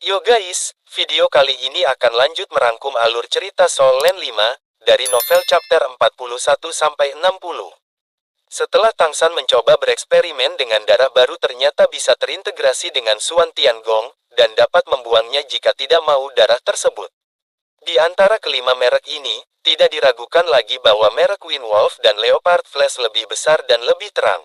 Yo guys, video kali ini akan lanjut merangkum alur cerita Soul Land 5, dari novel chapter 41-60. Setelah Tangsan mencoba bereksperimen dengan darah baru ternyata bisa terintegrasi dengan Suan Tiangong, dan dapat membuangnya jika tidak mau darah tersebut. Di antara kelima merek ini, tidak diragukan lagi bahwa merek Winwolf dan Leopard Flash lebih besar dan lebih terang.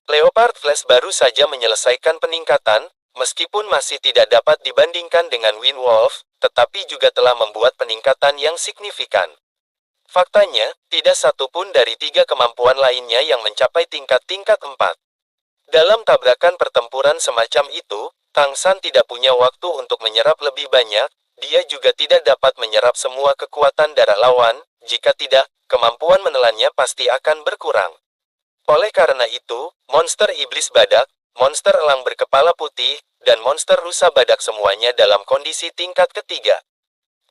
Leopard Flash baru saja menyelesaikan peningkatan, meskipun masih tidak dapat dibandingkan dengan Winwolf, tetapi juga telah membuat peningkatan yang signifikan. Faktanya, tidak satu pun dari tiga kemampuan lainnya yang mencapai tingkat-tingkat 4. Dalam tabrakan pertempuran semacam itu, Tangsan tidak punya waktu untuk menyerap lebih banyak, dia juga tidak dapat menyerap semua kekuatan darah lawan, jika tidak, kemampuan menelannya pasti akan berkurang. Oleh karena itu, monster iblis badak, monster elang berkepala putih, dan monster rusa badak semuanya dalam kondisi tingkat ketiga.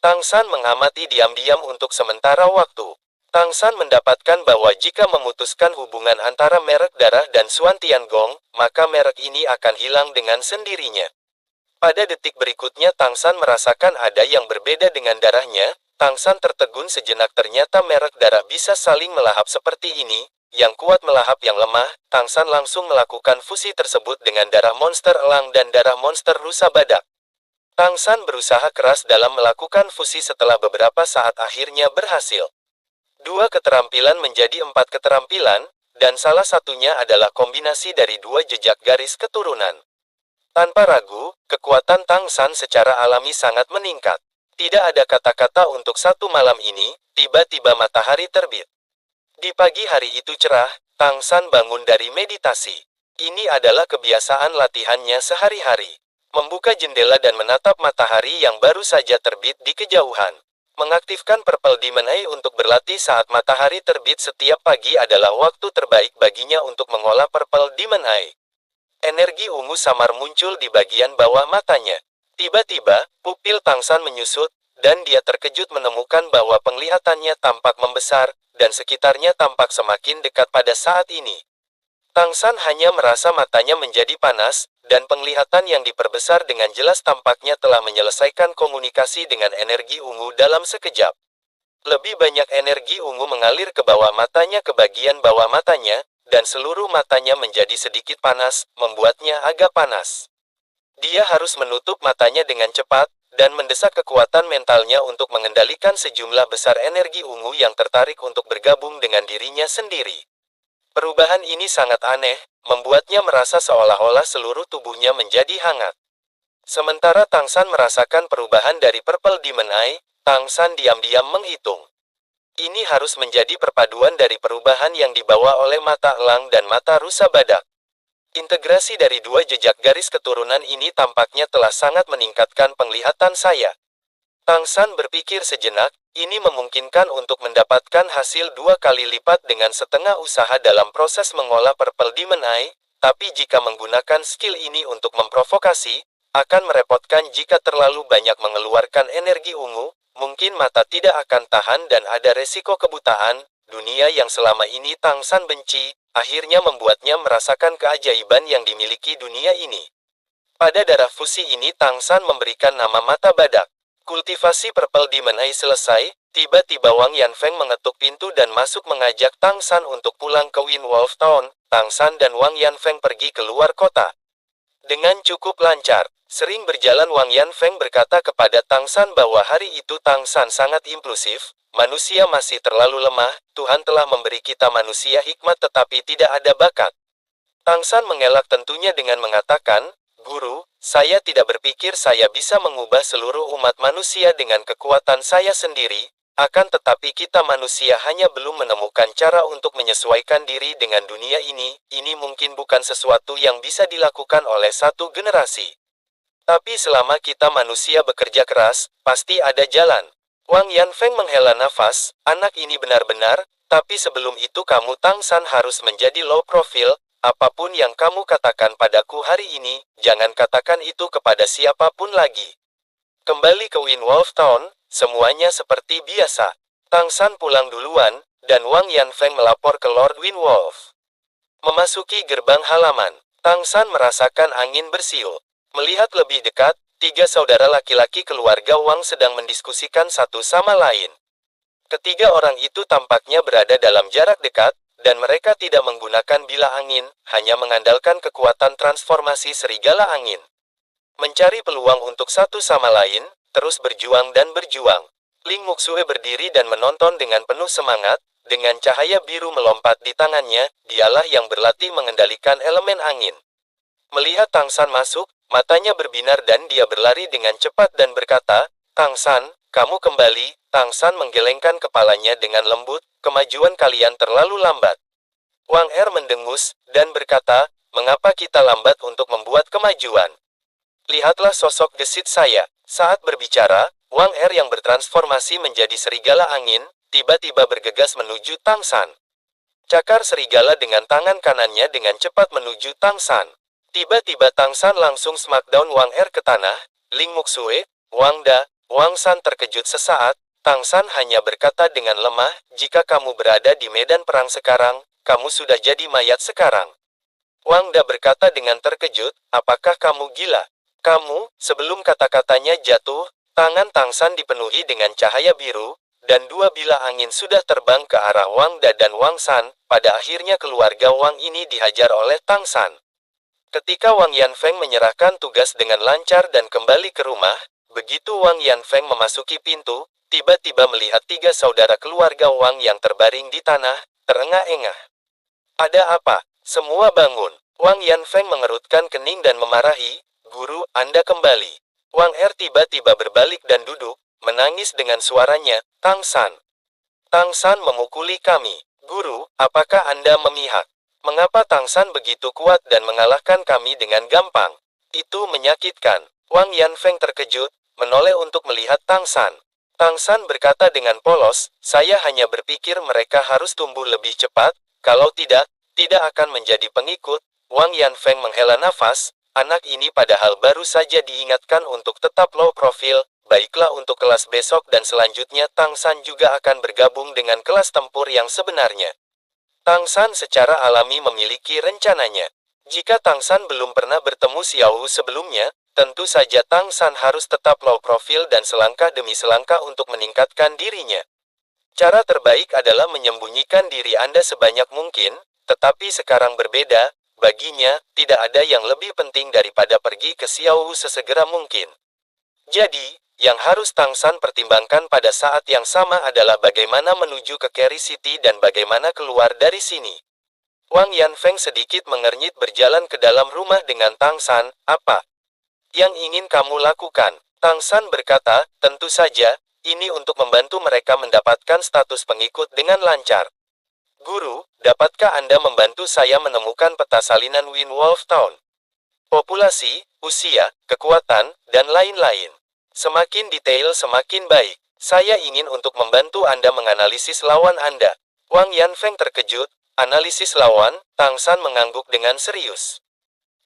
Tangsan mengamati diam-diam untuk sementara waktu. Tangsan mendapatkan bahwa jika memutuskan hubungan antara merek darah dan Suan Tiangong, maka merek ini akan hilang dengan sendirinya. Pada detik berikutnya Tangsan merasakan ada yang berbeda dengan darahnya. Tangsan tertegun sejenak, ternyata merek darah bisa saling melahap seperti ini. Yang kuat melahap yang lemah, Tangsan langsung melakukan fusi tersebut dengan darah monster elang dan darah monster rusa badak. Tangsan berusaha keras dalam melakukan fusi, setelah beberapa saat akhirnya berhasil. 2 keterampilan menjadi 4 keterampilan, dan salah satunya adalah kombinasi dari 2 jejak garis keturunan. Tanpa ragu, kekuatan Tangsan secara alami sangat meningkat. Tidak ada kata-kata untuk satu malam ini, tiba-tiba matahari terbit. Di pagi hari itu cerah, Tangsan bangun dari meditasi. Ini adalah kebiasaan latihannya sehari-hari. Membuka jendela dan menatap matahari yang baru saja terbit di kejauhan. Mengaktifkan Purple Demon Eye untuk berlatih saat matahari terbit setiap pagi adalah waktu terbaik baginya untuk mengolah Purple Demon Eye. Energi ungu samar muncul di bagian bawah matanya. Tiba-tiba, pupil Tangsan menyusut, dan dia terkejut menemukan bahwa penglihatannya tampak membesar, dan sekitarnya tampak semakin dekat pada saat ini. Tangsan hanya merasa matanya menjadi panas, dan penglihatan yang diperbesar dengan jelas tampaknya telah menyelesaikan komunikasi dengan energi ungu dalam sekejap. Lebih banyak energi ungu mengalir ke bawah matanya, ke bagian bawah matanya, dan seluruh matanya menjadi sedikit panas, membuatnya agak panas. Dia harus menutup matanya dengan cepat, dan mendesak kekuatan mentalnya untuk mengendalikan sejumlah besar energi ungu yang tertarik untuk bergabung dengan dirinya sendiri. Perubahan ini sangat aneh, membuatnya merasa seolah-olah seluruh tubuhnya menjadi hangat. Sementara Tangsan merasakan perubahan dari Purple Demon Eye, Tangsan diam-diam menghitung. Ini harus menjadi perpaduan dari perubahan yang dibawa oleh mata elang dan mata rusa badak. Integrasi dari 2 jejak garis keturunan ini tampaknya telah sangat meningkatkan penglihatan saya. Tangsan berpikir sejenak, ini memungkinkan untuk mendapatkan hasil 2 kali lipat dengan setengah usaha dalam proses mengolah Purple Demon Eye, tapi jika menggunakan skill ini untuk memprovokasi, akan merepotkan jika terlalu banyak mengeluarkan energi ungu, mungkin mata tidak akan tahan dan ada resiko kebutaan. Dunia yang selama ini Tangsan benci, akhirnya membuatnya merasakan keajaiban yang dimiliki dunia ini. Pada darah fusi ini Tangsan memberikan nama mata badak. Kultivasi Purple Demon Eye selesai, tiba-tiba Wang Yanfeng mengetuk pintu dan masuk mengajak Tangsan untuk pulang ke Winwolf Town. Tangsan dan Wang Yanfeng pergi keluar kota. Dengan cukup lancar, sering berjalan Wang Yanfeng berkata kepada Tangsan bahwa hari itu Tangsan sangat impulsif, manusia masih terlalu lemah, Tuhan telah memberi kita manusia hikmat tetapi tidak ada bakat. Tangsan mengelak tentunya dengan mengatakan, Guru, saya tidak berpikir saya bisa mengubah seluruh umat manusia dengan kekuatan saya sendiri, akan tetapi kita manusia hanya belum menemukan cara untuk menyesuaikan diri dengan dunia ini mungkin bukan sesuatu yang bisa dilakukan oleh satu generasi. Tapi selama kita manusia bekerja keras, pasti ada jalan. Wang Yanfeng menghela nafas, anak ini benar-benar, tapi sebelum itu kamu Tangsan harus menjadi low profile. Apapun yang kamu katakan padaku hari ini, jangan katakan itu kepada siapapun lagi. Kembali ke Winwolf Town, semuanya seperti biasa. Tangsan pulang duluan, dan Wang Yanfeng melapor ke Lord Winwolf. Memasuki gerbang halaman, Tangsan merasakan angin bersiul. Melihat lebih dekat, Tiga saudara laki-laki keluarga Wang sedang mendiskusikan satu sama lain. Ketiga orang itu tampaknya berada dalam jarak dekat, dan mereka tidak menggunakan bilah angin, hanya mengandalkan kekuatan transformasi serigala angin. Mencari peluang untuk satu sama lain, terus berjuang dan berjuang. Ling Muxue berdiri dan menonton dengan penuh semangat, dengan cahaya biru melompat di tangannya, dialah yang berlatih mengendalikan elemen angin. Melihat Tang San masuk, matanya berbinar dan dia berlari dengan cepat dan berkata, "Tang San, kamu kembali." Tang San menggelengkan kepalanya dengan lembut, "Kemajuan kalian terlalu lambat." Wang Er mendengus, dan berkata, "Mengapa kita lambat untuk membuat kemajuan? Lihatlah sosok gesit saya." Saat berbicara, Wang Er yang bertransformasi menjadi serigala angin, tiba-tiba bergegas menuju Tang San. Cakar serigala dengan tangan kanannya dengan cepat menuju Tang San. Tiba-tiba Tang San langsung smackdown Wang Er ke tanah. Ling Muxue, Wang Da, Wang San terkejut sesaat. Tang San hanya berkata dengan lemah, "Jika kamu berada di medan perang sekarang, kamu sudah jadi mayat sekarang." Wang Da berkata dengan terkejut, "Apakah kamu gila?" "Kamu," sebelum kata-katanya jatuh, tangan Tang San dipenuhi dengan cahaya biru, dan dua bilah angin sudah terbang ke arah Wang Da dan Wang San. Pada akhirnya keluarga Wang ini dihajar oleh Tang San. Ketika Wang Yanfeng menyerahkan tugas dengan lancar dan kembali ke rumah, begitu Wang Yanfeng memasuki pintu, tiba-tiba melihat tiga saudara keluarga Wang yang terbaring di tanah, terengah-engah. "Ada apa? Semua bangun." Wang Yanfeng mengerutkan kening dan memarahi, "Guru, Anda kembali." Wang Er tiba-tiba berbalik dan duduk, menangis dengan suaranya, "Tang San. Tang San memukuli kami. Guru, apakah Anda memihak? Mengapa Tang San begitu kuat dan mengalahkan kami dengan gampang? Itu menyakitkan." Wang Yanfeng terkejut, menoleh untuk melihat Tang San. Tang San berkata dengan polos, "Saya hanya berpikir mereka harus tumbuh lebih cepat, kalau tidak, tidak akan menjadi pengikut." Wang Yanfeng menghela nafas, anak ini padahal baru saja diingatkan untuk tetap low profile. Baiklah, untuk kelas besok dan selanjutnya Tang San juga akan bergabung dengan kelas tempur yang sebenarnya. Tang San secara alami memiliki rencananya. Jika Tang San belum pernah bertemu Xiao Wu sebelumnya, tentu saja Tang San harus tetap low profile dan selangkah demi selangkah untuk meningkatkan dirinya. Cara terbaik adalah menyembunyikan diri Anda sebanyak mungkin, tetapi sekarang berbeda, baginya, tidak ada yang lebih penting daripada pergi ke Xiao Wu sesegera mungkin. Jadi, yang harus Tang San pertimbangkan pada saat yang sama adalah bagaimana menuju ke Carry City dan bagaimana keluar dari sini. Wang Yanfeng sedikit mengernyit berjalan ke dalam rumah dengan Tang San. "Apa yang ingin kamu lakukan?" Tang San berkata, "Tentu saja, ini untuk membantu mereka mendapatkan status pengikut dengan lancar." "Guru, dapatkah Anda membantu saya menemukan peta salinan Wind Wolf Town? Populasi, usia, kekuatan, dan lain-lain. Semakin detail semakin baik. Saya ingin untuk membantu Anda menganalisis lawan Anda." Wang Yanfeng terkejut. "Analisis lawan?" Tang San mengangguk dengan serius.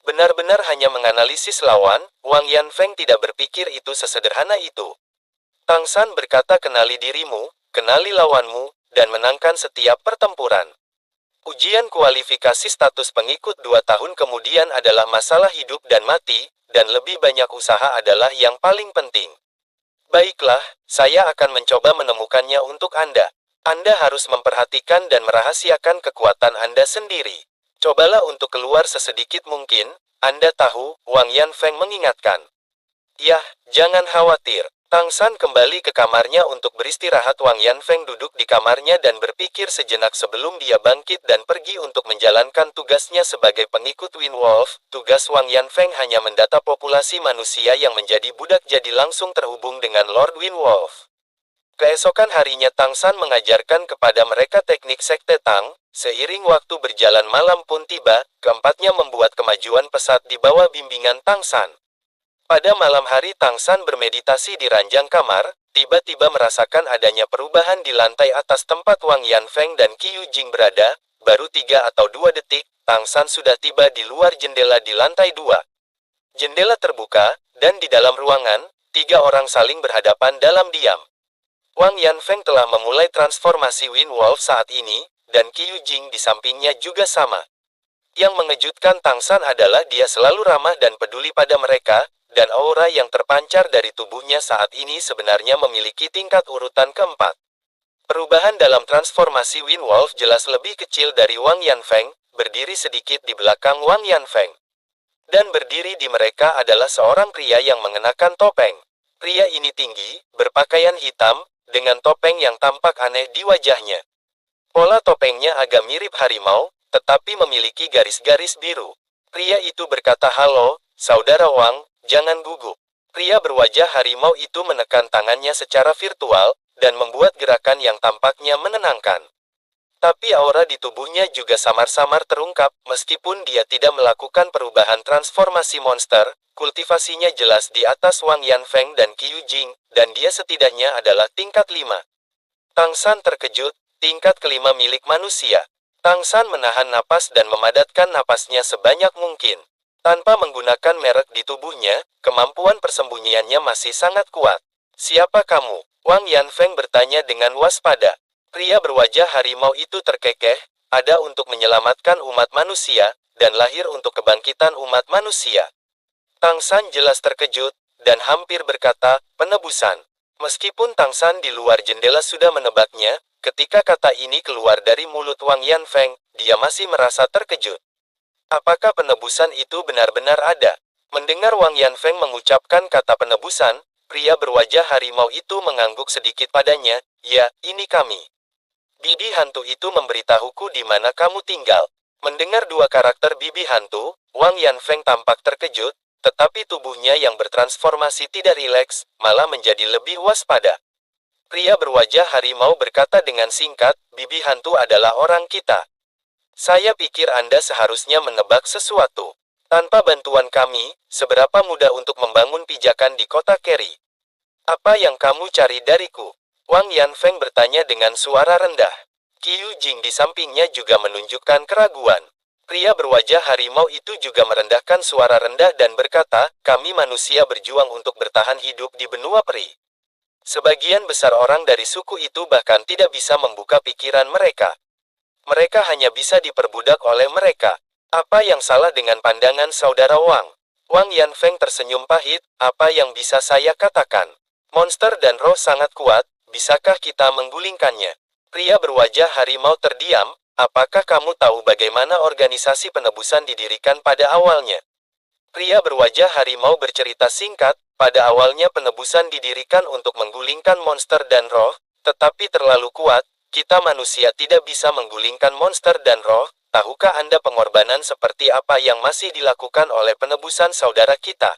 Benar-benar hanya menganalisis lawan? Wang Yanfeng tidak berpikir itu sesederhana itu. Tang San berkata, "Kenali dirimu, kenali lawanmu, dan menangkan setiap pertempuran. Ujian kualifikasi status pengikut 2 tahun kemudian adalah masalah hidup dan mati, dan lebih banyak usaha adalah yang paling penting." "Baiklah, saya akan mencoba menemukannya untuk Anda. Anda harus memperhatikan dan merahasiakan kekuatan Anda sendiri. Cobalah untuk keluar sesedikit mungkin, Anda tahu," Wang Yanfeng mengingatkan. "Yah, jangan khawatir." Tang San kembali ke kamarnya untuk beristirahat. Wang Yanfeng duduk di kamarnya dan berpikir sejenak sebelum dia bangkit dan pergi untuk menjalankan tugasnya sebagai pengikut Wind Wolf. Tugas Wang Yanfeng hanya mendata populasi manusia yang menjadi budak, jadi langsung terhubung dengan Lord Wind Wolf. Keesokan harinya Tang San mengajarkan kepada mereka teknik Sekte Tang. Seiring waktu berjalan, malam pun tiba, keempatnya membuat kemajuan pesat di bawah bimbingan Tang San. Pada malam hari Tang San bermeditasi di ranjang kamar, tiba-tiba merasakan adanya perubahan di lantai atas tempat Wang Yanfeng dan Qiu Jing berada. Baru 3 atau 2 detik, Tang San sudah tiba di luar jendela di lantai 2. Jendela terbuka, dan di dalam ruangan, 3 orang saling berhadapan dalam diam. Wang Yanfeng telah memulai transformasi Wind Wolf saat ini, dan Qiu Jing di sampingnya juga sama. Yang mengejutkan Tang San adalah dia selalu ramah dan peduli pada mereka. dan aura yang terpancar dari tubuhnya saat ini sebenarnya memiliki tingkat urutan keempat. Perubahan dalam transformasi Winwolf jelas lebih kecil dari Wang Yanfeng, berdiri sedikit di belakang Wang Yanfeng. Dan berdiri di mereka adalah seorang pria yang mengenakan topeng. Pria ini tinggi, berpakaian hitam, dengan topeng yang tampak aneh di wajahnya. Pola topengnya agak mirip harimau, tetapi memiliki garis-garis biru. Pria itu berkata, "Halo, Saudara Wang, jangan gugup." Pria berwajah harimau itu menekan tangannya secara virtual, dan membuat gerakan yang tampaknya menenangkan. Tapi aura di tubuhnya juga samar-samar terungkap, meskipun dia tidak melakukan perubahan transformasi monster, kultivasinya jelas di atas Wang Yanfeng dan Qiu Jing, dan dia setidaknya adalah tingkat 5. Tang San terkejut, tingkat kelima milik manusia. Tang San menahan napas dan memadatkan napasnya sebanyak mungkin. Tanpa menggunakan merek di tubuhnya, kemampuan persembunyiannya masih sangat kuat. "Siapa kamu?" Wang Yanfeng bertanya dengan waspada. Pria berwajah harimau itu terkekeh, ada untuk menyelamatkan umat manusia, dan lahir untuk kebangkitan umat manusia. Tang San jelas terkejut, dan hampir berkata, "Penebusan." Meskipun Tang San di luar jendela sudah menebaknya, ketika kata ini keluar dari mulut Wang Yanfeng, dia masih merasa terkejut. Apakah penebusan itu benar-benar ada? Mendengar Wang Yanfeng mengucapkan kata penebusan, pria berwajah harimau itu mengangguk sedikit padanya, "Ya, ini kami." "Bibi hantu itu memberitahuku di mana kamu tinggal." Mendengar dua karakter bibi hantu, Wang Yanfeng tampak terkejut, tetapi tubuhnya yang bertransformasi tidak rileks, malah menjadi lebih waspada. Pria berwajah harimau berkata dengan singkat, "Bibi hantu adalah orang kita. Saya pikir Anda seharusnya menebak sesuatu. Tanpa bantuan kami, seberapa mudah untuk membangun pijakan di kota Kerry. Apa yang kamu cari dariku?" Wang Yanfeng bertanya dengan suara rendah. Qiu Jing di sampingnya juga menunjukkan keraguan. Pria berwajah harimau itu juga merendahkan suara rendah dan berkata, "Kami manusia berjuang untuk bertahan hidup di benua peri. Sebagian besar orang dari suku itu bahkan tidak bisa membuka pikiran mereka. Mereka hanya bisa diperbudak oleh mereka. Apa yang salah dengan pandangan Saudara Wang?" Wang Yanfeng tersenyum pahit, "Apa yang bisa saya katakan? Monster dan roh sangat kuat, bisakah kita menggulingkannya?" Pria berwajah harimau terdiam, "Apakah kamu tahu bagaimana organisasi penebusan didirikan pada awalnya?" Pria berwajah harimau bercerita singkat, "Pada awalnya penebusan didirikan untuk menggulingkan monster dan roh, tetapi terlalu kuat, kita manusia tidak bisa menggulingkan monster dan roh. Tahukah Anda pengorbanan seperti apa yang masih dilakukan oleh penebusan saudara kita?"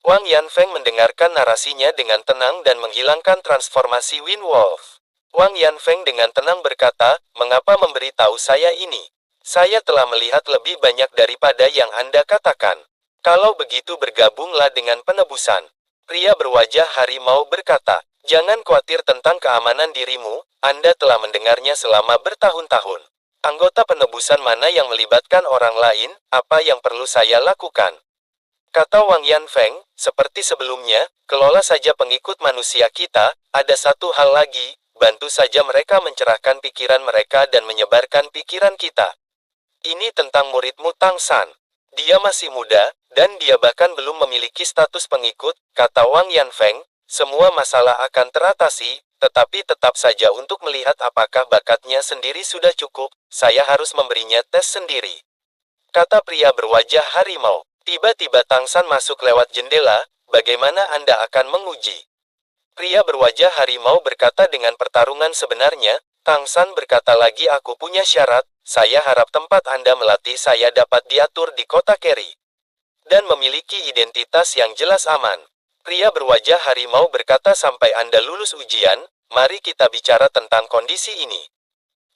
Wang Yanfeng mendengarkan narasinya dengan tenang dan menghilangkan transformasi Winwolf. Wang Yanfeng dengan tenang berkata, "Mengapa memberitahu saya ini? Saya telah melihat lebih banyak daripada yang Anda katakan. Kalau begitu bergabunglah dengan penebusan." Pria berwajah harimau berkata, "Jangan khawatir tentang keamanan dirimu, Anda telah mendengarnya selama bertahun-tahun. Anggota penebusan mana yang melibatkan orang lain, apa yang perlu saya lakukan?" Kata Wang Yanfeng, "Seperti sebelumnya, kelola saja pengikut manusia kita, ada satu hal lagi, bantu saja mereka mencerahkan pikiran mereka dan menyebarkan pikiran kita. Ini tentang muridmu Tang San. Dia masih muda, dan dia bahkan belum memiliki status pengikut," kata Wang Yanfeng. "Semua masalah akan teratasi, tetapi tetap saja untuk melihat apakah bakatnya sendiri sudah cukup, saya harus memberinya tes sendiri." Kata pria berwajah harimau. Tiba-tiba Tang San masuk lewat jendela, "Bagaimana Anda akan menguji?" Pria berwajah harimau berkata dengan pertarungan sebenarnya. Tang San berkata lagi, "Aku punya syarat, saya harap tempat Anda melatih saya dapat diatur di kota Kerry. Dan memiliki identitas yang jelas aman." Pria berwajah harimau berkata, "Sampai Anda lulus ujian, mari kita bicara tentang kondisi ini."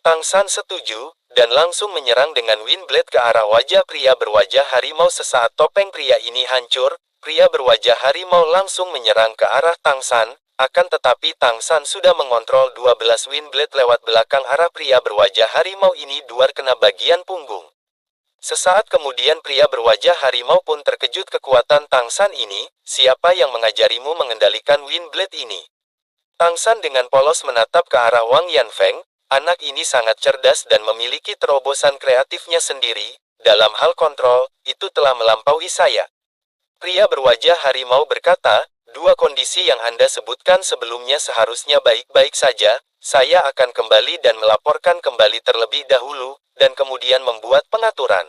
Tang San setuju, dan langsung menyerang dengan Windblade ke arah wajah pria berwajah harimau. Sesaat topeng pria ini hancur, pria berwajah harimau langsung menyerang ke arah Tang San, akan tetapi Tang San sudah mengontrol 12 Windblade lewat belakang arah pria berwajah harimau ini duar kena bagian punggung. Sesaat kemudian pria berwajah harimau pun terkejut kekuatan Tang San ini, "Siapa yang mengajarimu mengendalikan Windblade ini?" Tang San dengan polos menatap ke arah Wang Yanfeng. "Anak ini sangat cerdas dan memiliki terobosan kreatifnya sendiri, dalam hal kontrol, itu telah melampaui saya." Pria berwajah harimau berkata, dua kondisi yang Anda sebutkan sebelumnya seharusnya baik-baik saja. Saya akan kembali dan melaporkan kembali terlebih dahulu, dan kemudian membuat pengaturan.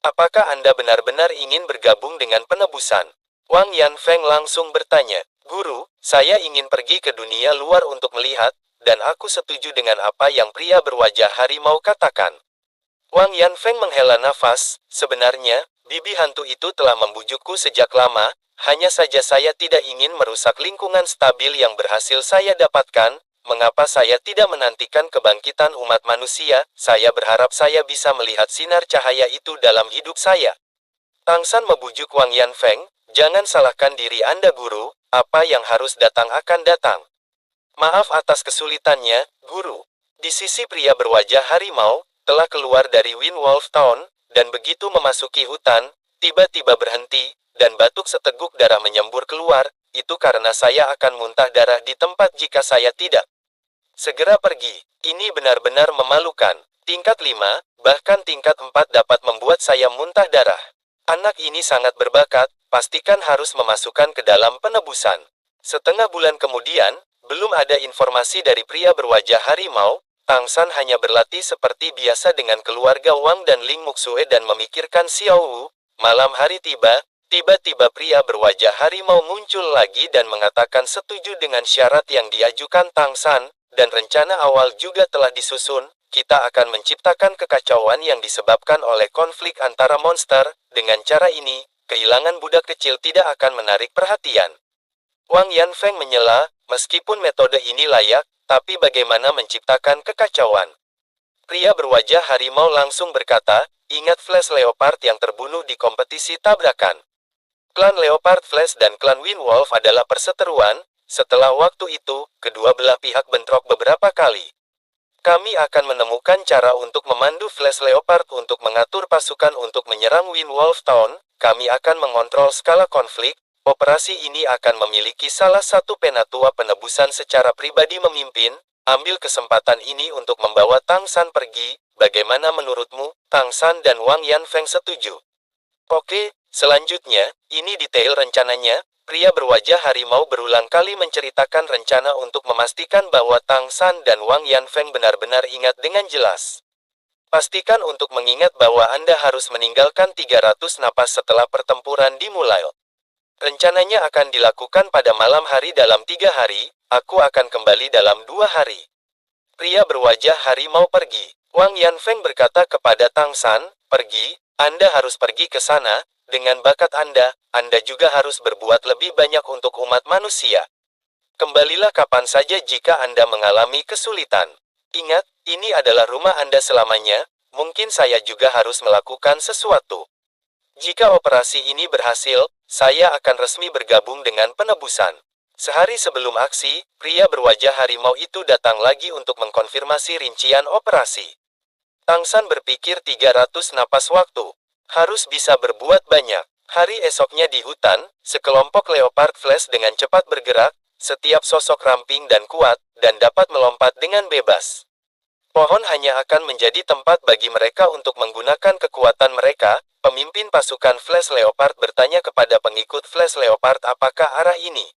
Apakah Anda benar-benar ingin bergabung dengan penebusan? Wang Yanfeng langsung bertanya, Guru, saya ingin pergi ke dunia luar untuk melihat, dan aku setuju dengan apa yang pria berwajah harimau katakan. Wang Yanfeng menghela nafas, sebenarnya, bibi hantu itu telah membujukku sejak lama, hanya saja saya tidak ingin merusak lingkungan stabil yang berhasil saya dapatkan. Mengapa saya tidak menantikan kebangkitan umat manusia? Saya berharap saya bisa melihat sinar cahaya itu dalam hidup saya. Tang San membujuk Wang Yanfeng, jangan salahkan diri Anda guru, apa yang harus datang akan datang. Maaf atas kesulitannya, guru. Di sisi pria berwajah harimau, telah keluar dari Windwolf Town, dan begitu memasuki hutan, tiba-tiba berhenti, dan batuk seteguk darah menyembur keluar, itu karena saya akan muntah darah di tempat jika saya tidak segera pergi. Ini benar-benar memalukan. Tingkat 5, bahkan tingkat 4 dapat membuat saya muntah darah. Anak ini sangat berbakat, pastikan harus memasukkan ke dalam penebusan. Setengah bulan kemudian, belum ada informasi dari pria berwajah harimau. Tang San hanya berlatih seperti biasa dengan keluarga Wang dan Ling Muxue dan memikirkan Xiao Wu. Malam hari tiba, tiba-tiba pria berwajah harimau muncul lagi dan mengatakan setuju dengan syarat yang diajukan Tang San, dan rencana awal juga telah disusun. Kita akan menciptakan kekacauan yang disebabkan oleh konflik antara monster. Dengan cara ini, kehilangan budak kecil tidak akan menarik perhatian. Wang Yanfeng menyela, meskipun metode ini layak, tapi bagaimana menciptakan kekacauan? Pria berwajah harimau langsung berkata, ingat Flash Leopard yang terbunuh di kompetisi tabrakan. Klan Leopard Flash dan klan Windwolf adalah perseteruan. Setelah waktu itu, kedua belah pihak bentrok beberapa kali. Kami akan menemukan cara untuk memandu Flash Leopard untuk mengatur pasukan untuk menyerang Windwolf Town. Kami akan mengontrol skala konflik. Operasi ini akan memiliki salah satu penatua penebusan secara pribadi memimpin. Ambil kesempatan ini untuk membawa Tang San pergi. Bagaimana menurutmu? Tang San dan Wang Yanfeng setuju. Oke, selanjutnya, ini detail rencananya. Pria berwajah harimau berulang kali menceritakan rencana untuk memastikan bahwa Tang San dan Wang Yanfeng benar-benar ingat dengan jelas. Pastikan untuk mengingat bahwa Anda harus meninggalkan 300 napas setelah pertempuran dimulai. Rencananya akan dilakukan pada malam hari dalam 3 hari, aku akan kembali dalam 2 hari. Pria berwajah harimau pergi. Wang Yanfeng berkata kepada Tang San, pergi, Anda harus pergi ke sana. Dengan bakat Anda juga harus berbuat lebih banyak untuk umat manusia. Kembalilah kapan saja jika Anda mengalami kesulitan. Ingat, ini adalah rumah Anda selamanya, mungkin saya juga harus melakukan sesuatu. Jika operasi ini berhasil, saya akan resmi bergabung dengan penebusan. Sehari sebelum aksi, pria berwajah harimau itu datang lagi untuk mengkonfirmasi rincian operasi. Tang San berpikir 300 napas waktu. Harus bisa berbuat banyak. Hari esoknya di hutan, sekelompok leopard flash dengan cepat bergerak, setiap sosok ramping dan kuat, dan dapat melompat dengan bebas. Pohon hanya akan menjadi tempat bagi mereka untuk menggunakan kekuatan mereka. Pemimpin pasukan Flash Leopard bertanya kepada pengikut Flash Leopard apakah arah ini.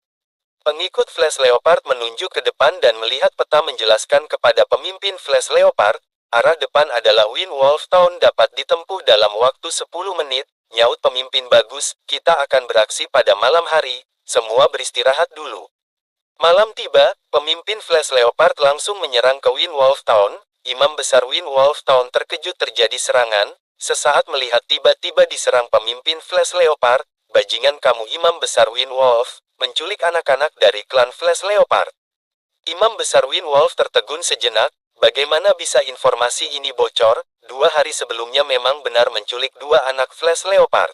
Pengikut Flash Leopard menunjuk ke depan dan melihat peta menjelaskan kepada pemimpin Flash Leopard, arah depan adalah Windwolf Town dapat ditempuh dalam waktu 10 menit, nyaut pemimpin bagus, kita akan beraksi pada malam hari, semua beristirahat dulu. Malam tiba, pemimpin Flash Leopard langsung menyerang ke Windwolf Town. Imam besar Windwolf Town terkejut terjadi serangan, sesaat melihat tiba-tiba diserang pemimpin Flash Leopard, bajingan kamu Imam besar Windwolf, menculik anak-anak dari klan Flash Leopard. Imam besar Windwolf tertegun sejenak, bagaimana bisa informasi ini bocor? 2 hari sebelumnya memang benar menculik 2 anak Flash Leopard.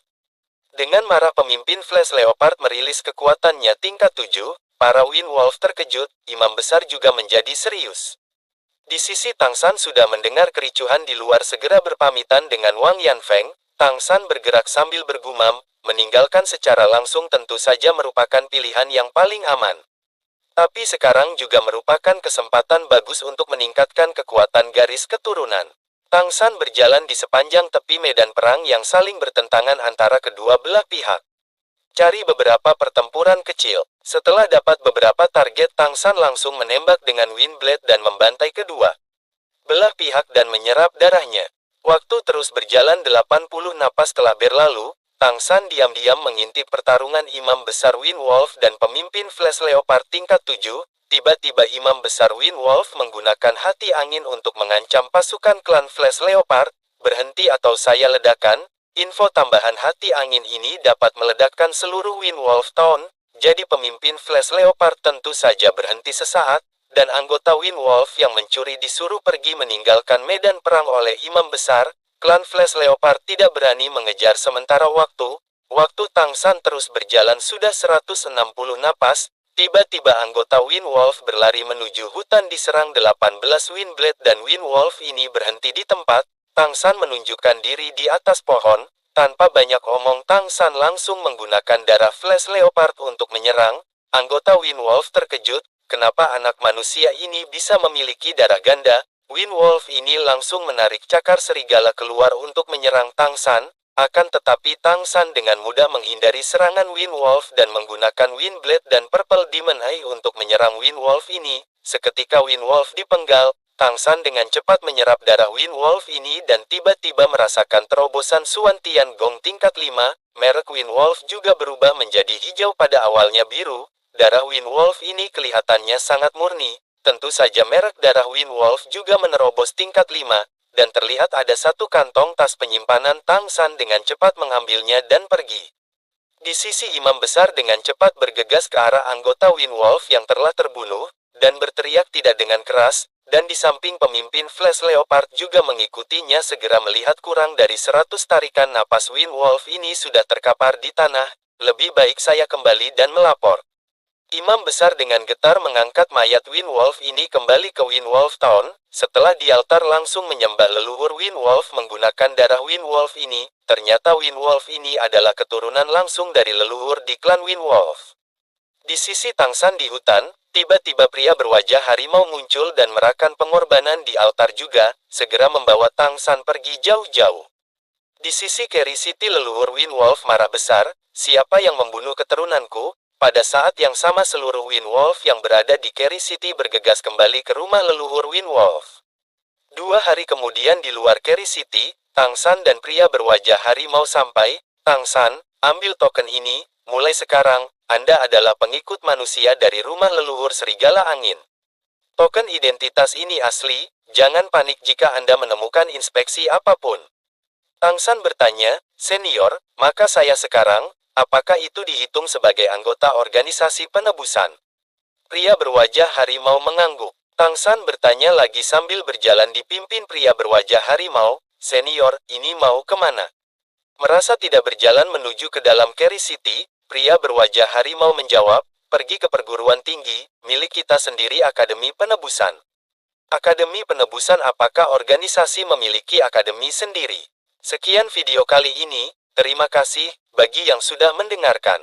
Dengan marah pemimpin Flash Leopard merilis kekuatannya tingkat 7, para Windwolf terkejut, imam besar juga menjadi serius. Di sisi Tang San sudah mendengar kericuhan di luar segera berpamitan dengan Wang Yanfeng. Tang San bergerak sambil bergumam, meninggalkan secara langsung tentu saja merupakan pilihan yang paling aman. Tapi sekarang juga merupakan kesempatan bagus untuk meningkatkan kekuatan garis keturunan. Tang San berjalan di sepanjang tepi medan perang yang saling bertentangan antara kedua belah pihak. Cari beberapa pertempuran kecil. Setelah dapat beberapa target, Tang San langsung menembak dengan Wind Blade dan membantai kedua belah pihak dan menyerap darahnya. Waktu terus berjalan 80 napas telah berlalu, Tang San diam-diam mengintip pertarungan Imam Besar Wind Wolf dan pemimpin Flash Leopard tingkat 7. Tiba-tiba Imam Besar Wind Wolf menggunakan hati angin untuk mengancam pasukan klan Flash Leopard. Berhenti atau saya ledakan. Info tambahan hati angin ini dapat meledakkan seluruh Wind Wolf Town. Jadi pemimpin Flash Leopard tentu saja berhenti sesaat, dan anggota Wind Wolf yang mencuri disuruh pergi meninggalkan medan perang oleh Imam Besar. Klan Flash Leopard tidak berani mengejar sementara waktu. Waktu Tang San terus berjalan sudah 160 napas. Tiba-tiba anggota Wind Wolf berlari menuju hutan diserang 18 Wind Blade dan Wind Wolf ini berhenti di tempat. Tang San menunjukkan diri di atas pohon. Tanpa banyak omong, Tang San langsung menggunakan darah Flash Leopard untuk menyerang. Anggota Wind Wolf terkejut. Kenapa anak manusia ini bisa memiliki darah ganda? Wind Wolf ini langsung menarik cakar serigala keluar untuk menyerang Tang San. Akan tetapi Tang San dengan mudah menghindari serangan Wind Wolf dan menggunakan Wind Blade dan Purple Demon Eye untuk menyerang Wind Wolf ini. Seketika Wind Wolf dipenggal, Tang San dengan cepat menyerap darah Wind Wolf ini dan tiba-tiba merasakan terobosan Suan Tian Gong tingkat 5. Merek Wind Wolf juga berubah menjadi hijau pada awalnya biru. Darah Wind Wolf ini kelihatannya sangat murni. Tentu saja merek darah Wind Wolf juga menerobos tingkat 5. Dan terlihat ada satu kantong tas penyimpanan. Tang San dengan cepat mengambilnya dan pergi. Di sisi Imam Besar dengan cepat bergegas ke arah anggota Wind Wolf yang telah terbunuh, dan berteriak tidak dengan keras, dan di samping pemimpin Flash Leopard juga mengikutinya segera melihat kurang dari 100 tarikan napas Wind Wolf ini sudah terkapar di tanah. Lebih baik saya kembali dan melapor. Imam Besar dengan getar mengangkat mayat Wind Wolf ini kembali ke Wind Wolf Town. Setelah di altar langsung menyembah leluhur Wind Wolf menggunakan darah Wind Wolf ini. Ternyata Wind Wolf ini adalah keturunan langsung dari leluhur di klan Wind Wolf. Di sisi Tang San di hutan, tiba-tiba pria berwajah harimau muncul dan merakan pengorbanan di altar juga, segera membawa Tang San pergi jauh-jauh. Di sisi Kerry City leluhur Wind Wolf marah besar, siapa yang membunuh keturunanku? Pada saat yang sama seluruh Wind Wolf yang berada di Kerry City bergegas kembali ke rumah leluhur Wind Wolf. 2 hari kemudian di luar Kerry City, Tang San dan pria berwajah harimau sampai. Tang San, ambil token ini, mulai sekarang, Anda adalah pengikut manusia dari rumah leluhur Serigala Angin. Token identitas ini asli, jangan panik jika Anda menemukan inspeksi apapun. Tang San bertanya, senior, maka saya sekarang, apakah itu dihitung sebagai anggota organisasi penebusan? Pria berwajah harimau mengangguk. Tang San bertanya lagi sambil berjalan dipimpin pria berwajah harimau, senior, ini mau kemana? Merasa tidak berjalan menuju ke dalam Kerry City, pria berwajah harimau menjawab, pergi ke perguruan tinggi, milik kita sendiri Akademi Penebusan. Akademi Penebusan apakah organisasi memiliki akademi sendiri? Sekian video kali ini, terima kasih bagi yang sudah mendengarkan.